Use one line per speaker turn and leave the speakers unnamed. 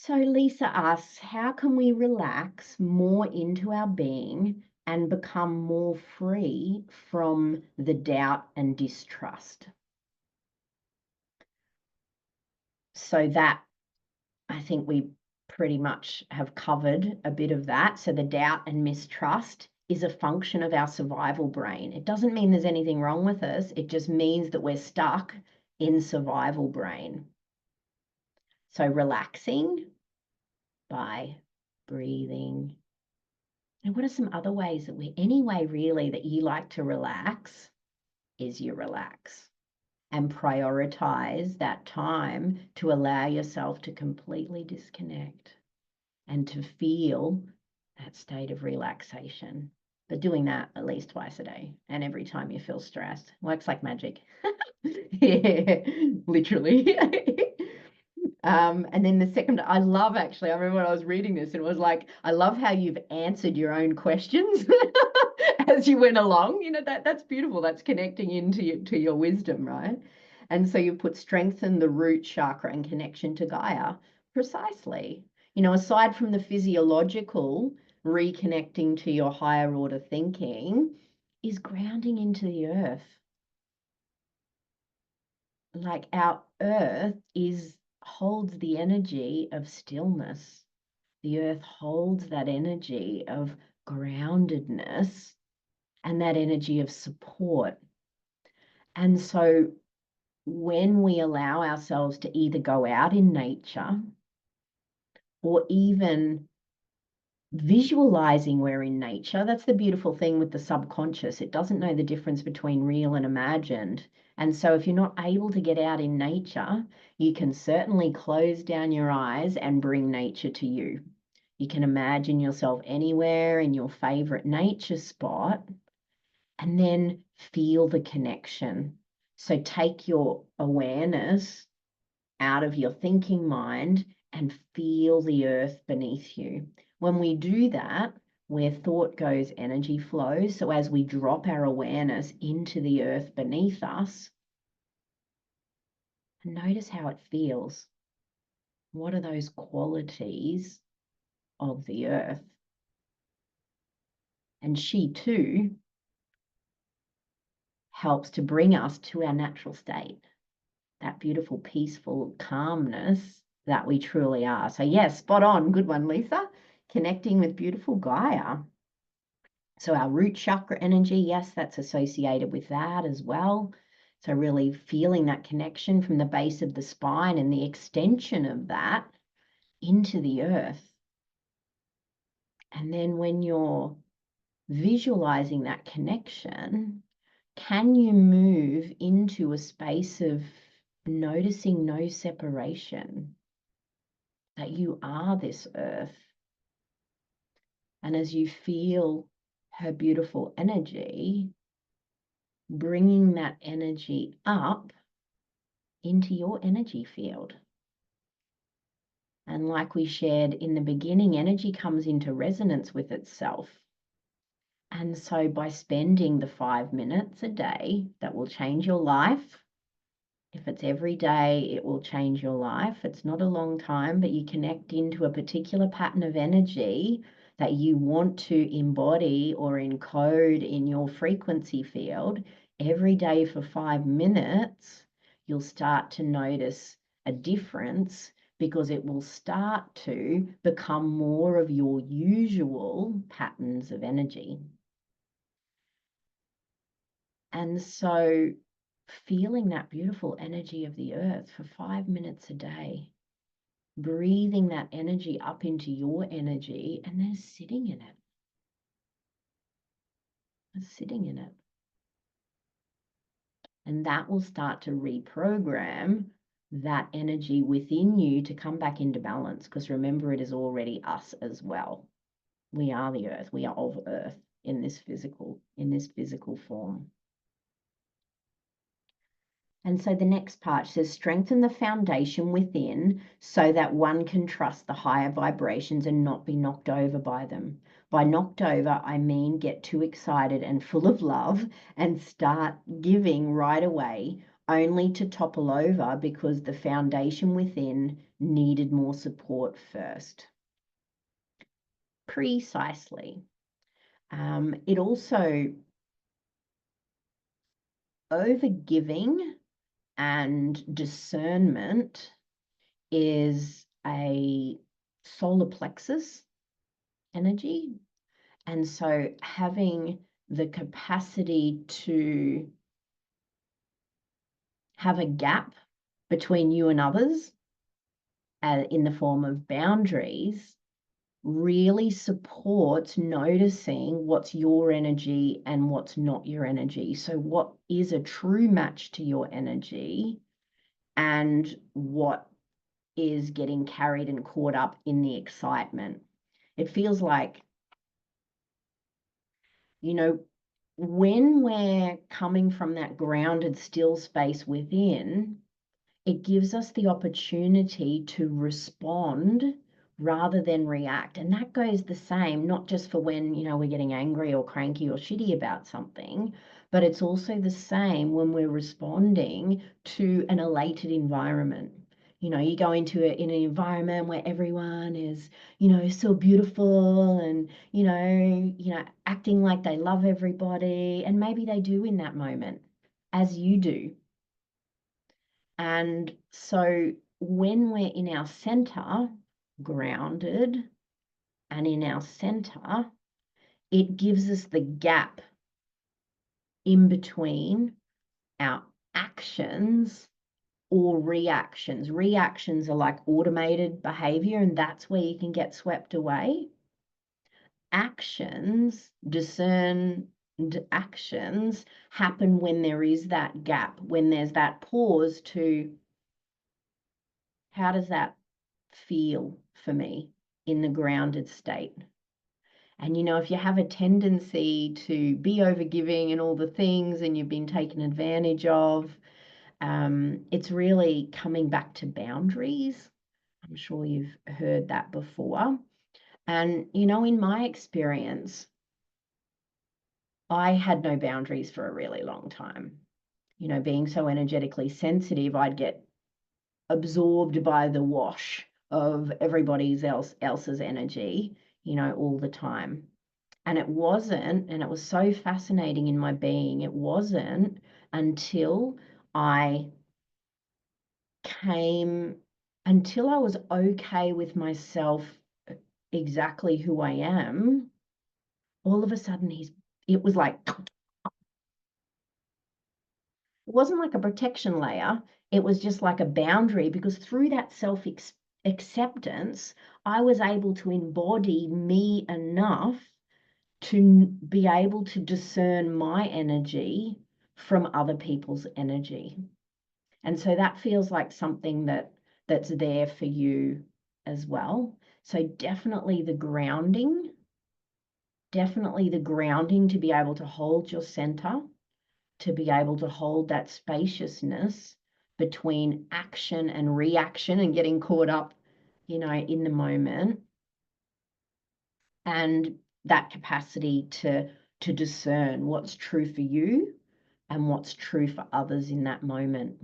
So Lisa asks, how can we relax more into our being and become more free from the doubt and distrust? So that, I think we pretty much have covered a bit of that. So the doubt and mistrust is a function of our survival brain. It doesn't mean there's anything wrong with us. It just means that we're stuck in survival brain. So relaxing by breathing. And what are some other ways that any way really that you like to relax is you relax and prioritize that time to allow yourself to completely disconnect and to feel that state of relaxation. But doing that at least twice a day and every time you feel stressed works like magic. Yeah, literally. And then the second, I remember when I was reading this, and it was like, I love how you've answered your own questions as you went along. That's beautiful. That's connecting to your wisdom, right? And so you put strengthen the root chakra and connection to Gaia. Precisely. Aside from the physiological reconnecting to your higher order thinking, is grounding into the earth. Like our earth holds the energy of stillness. The earth holds that energy of groundedness and that energy of support. And so when we allow ourselves to either go out in nature or even visualizing we're in nature, that's the beautiful thing with the subconscious. It doesn't know the difference between real and imagined. And so if you're not able to get out in nature, you can certainly close down your eyes and bring nature to you. You can imagine yourself anywhere in your favorite nature spot and then feel the connection. So take your awareness out of your thinking mind and feel the earth beneath you. When we do that, where thought goes, energy flows. So as we drop our awareness into the earth beneath us, notice how it feels. What are those qualities of the earth? And she too helps to bring us to our natural state, that beautiful, peaceful calmness that we truly are. So yes, spot on. Good one, Lisa. Connecting with beautiful Gaia. So our root chakra energy, yes, that's associated with that as well. So really feeling that connection from the base of the spine and the extension of that into the earth. And then when you're visualizing that connection, can you move into a space of noticing no separation, that you are this earth? And as you feel her beautiful energy, bringing that energy up into your energy field. And like we shared in the beginning, energy comes into resonance with itself. And so by spending the 5 minutes a day, that will change your life. If it's every day, it will change your life. It's not a long time, but you connect into a particular pattern of energy that you want to embody or encode in your frequency field every day for 5 minutes, you'll start to notice a difference because it will start to become more of your usual patterns of energy. And so feeling that beautiful energy of the earth for 5 minutes a day, breathing that energy up into your energy and then sitting in it. Sitting in it. And that will start to reprogram that energy within you to come back into balance, because remember, it is already us as well. We are the earth. We are of earth in this physical form. And so the next part says, strengthen the foundation within so that one can trust the higher vibrations and not be knocked over by them. By knocked over, I mean get too excited and full of love and start giving right away, only to topple over because the foundation within needed more support first. Precisely. It also, overgiving and discernment is a solar plexus energy. And so having the capacity to have a gap between you and others in the form of boundaries really supports noticing what's your energy and what's not your energy. So what is a true match to your energy and what is getting carried and caught up in the excitement. It feels like, you know, when we're coming from that grounded, still space within, it gives us the opportunity to respond rather than react. And that goes the same, not just for when, we're getting angry or cranky or shitty about something, but it's also the same when we're responding to an elated environment. You go into it in an environment where everyone is, so beautiful and, acting like they love everybody. And maybe they do in that moment, as you do. And so when we're in our center, grounded and in our center, it gives us the gap in between our actions or reactions. Reactions are like automated behavior, and that's where you can get swept away. Actions, discerned actions, happen when there is that gap, when there's that pause to, how does that feel for me in the grounded state? And if you have a tendency to be overgiving and all the things and you've been taken advantage of, it's really coming back to boundaries. I'm sure you've heard that before. And, in my experience, I had no boundaries for a really long time. Being so energetically sensitive, I'd get absorbed by the wash of everybody else's energy, all the time. And it was so fascinating in my being, it wasn't until I was okay with myself, exactly who I am, all of a sudden it was like, it wasn't like a protection layer. It was just like a boundary, because through that self-acceptance, I was able to embody me enough to be able to discern my energy from other people's energy. And so that feels like something that's there for you as well. So definitely the grounding to be able to hold your center, to be able to hold that spaciousness between action and reaction and getting caught up, in the moment, and that capacity to discern what's true for you and what's true for others in that moment.